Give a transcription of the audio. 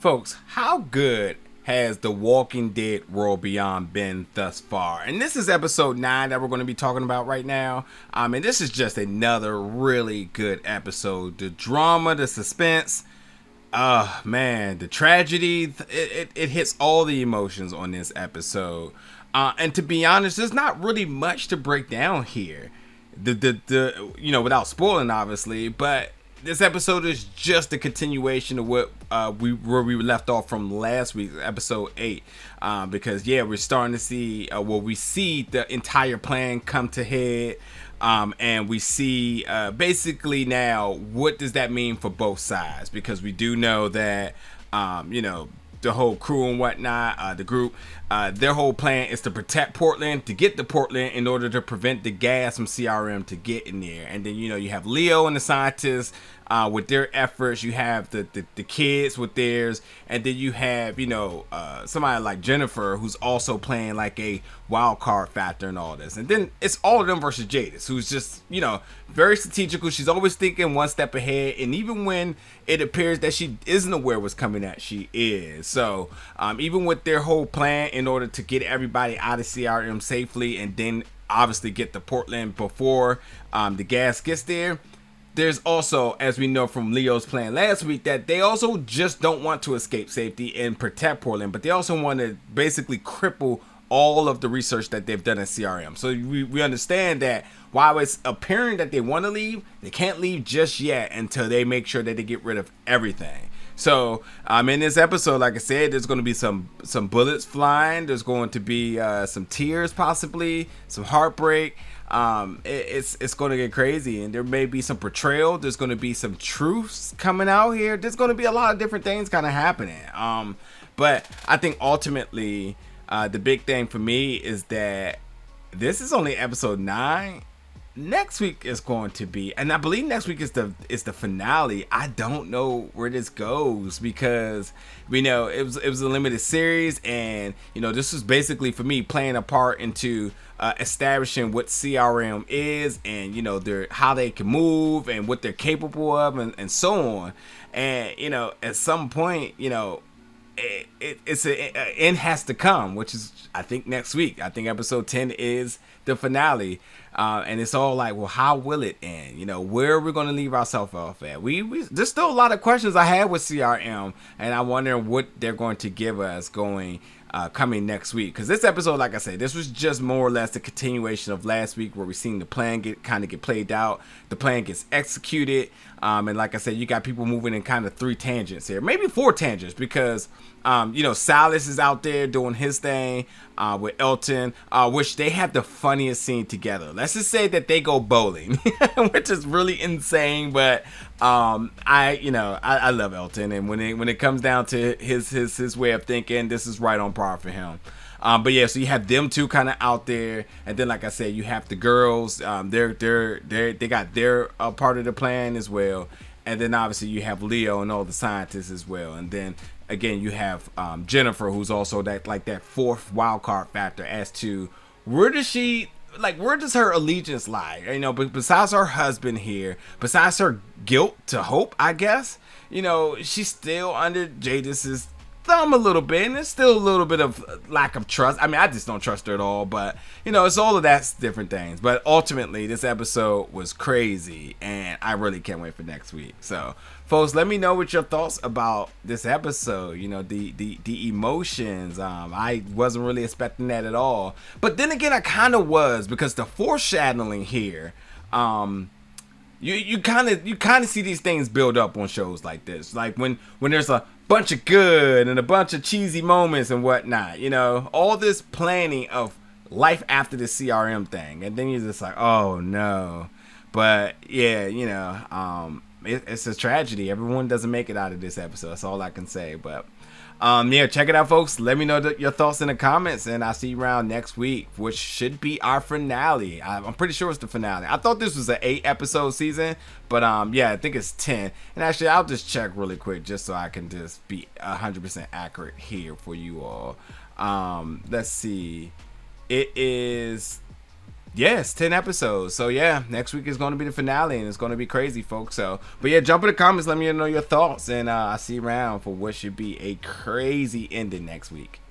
Folks, how good has The Walking Dead World Beyond been thus far? And this is episode 9 that we're going to be talking about right now. And this is just another really good episode. The drama, the suspense, man, the tragedy, it hits all the emotions on this episode. And to be honest, there's not really much to break down here. Without spoiling, obviously, but this episode is just a continuation of what where we left off from last week, episode 8. Because we're starting to see we see the entire plan come to head, and we see basically now what does that mean for both sides, because we do know that the whole crew and whatnot, the group, their whole plan is to protect Portland, to get to Portland in order to prevent the gas from CRM to get in there. And then, you have Leo and the scientists with their efforts. You have the kids with theirs. And then you have, somebody like Jennifer, who's also playing like a wild card factor in all this. And then it's all of them versus Jadis, who's just, very strategical. She's always thinking one step ahead. And even when it appears that she isn't aware what's coming at, she is. So even with their whole plan in order to get everybody out of CRM safely and then obviously get to Portland before the gas gets there, there's also, as we know from Leo's plan last week, that they also just don't want to escape safety and protect Portland, but they also want to basically cripple all of the research that they've done in CRM. So we understand that while it's appearing that they want to leave, they can't leave just yet until they make sure that they get rid of everything. So in this episode, like I said, there's going to be some bullets flying. There's going to be some tears, possibly some heartbreak. It's going to get crazy, and there may be some betrayal. There's going to be some truths coming out here. There's going to be a lot of different things kind of happening. But I think ultimately, the big thing for me is that this is only episode 9. Next week is going to be, and I believe next week is the finale. I don't know where this goes, because we know it was a limited series, and this was basically for me playing a part into establishing what CRM is, and how they can move and what they're capable of, and so on. And at some point, it's an end has to come, which is I think next week. I think episode 10 is the finale, and it's all like, well, how will it end? Where are we going to leave ourselves off at? We there's still a lot of questions I have with CRM, and I wonder what they're going to give us coming next week. Because this episode, like I said, this was just more or less the continuation of last week, where we seen the plan get played out. The plan gets executed, and like I said, you got people moving in kind of 3 tangents here, maybe 4 tangents, because Silas is out there doing his thing with Elton, which they have the funniest scene together. Let's just say that they go bowling, which is really insane. But I love Elton, and when it comes down to his way of thinking, this is right on par for him. So you have them two kind of out there, and then like I said, you have the girls. They got their part of the plan as well, and then obviously you have Leo and all the scientists as well, and then again you have Jennifer, who's also that 4th wild card factor as to where does her allegiance lie? But besides her husband here, besides her guilt to hope, I guess, she's still under Jadis's thumb a little bit, and there's still a little bit of lack of trust. I mean, I just don't trust her at all, but it's all of that different things. But ultimately, this episode was crazy, and I really can't wait for next week. So folks, let me know what your thoughts about this episode. The emotions. I wasn't really expecting that at all, but then again, I kind of was, because the foreshadowing here, you kind of see these things build up on shows like this, like when there's a bunch of good and a bunch of cheesy moments and whatnot, all this planning of life after the CRM thing, and then you're just like, oh no. But it's a tragedy. Everyone doesn't make it out of this episode. That's all I can say. But check it out, folks. Let me know your thoughts in the comments, and I'll see you around next week, which should be our finale. I'm pretty sure it's the finale. I thought this was an 8-episode season, but I think it's 10. And actually, I'll just check really quick just so I can just be 100% accurate here for you all. Let's see. It is Yes, 10 episodes. So yeah, next week is going to be the finale, and it's going to be crazy, folks. So, but yeah, jump in the comments, let me know your thoughts, and I'll see you around for what should be a crazy ending next week.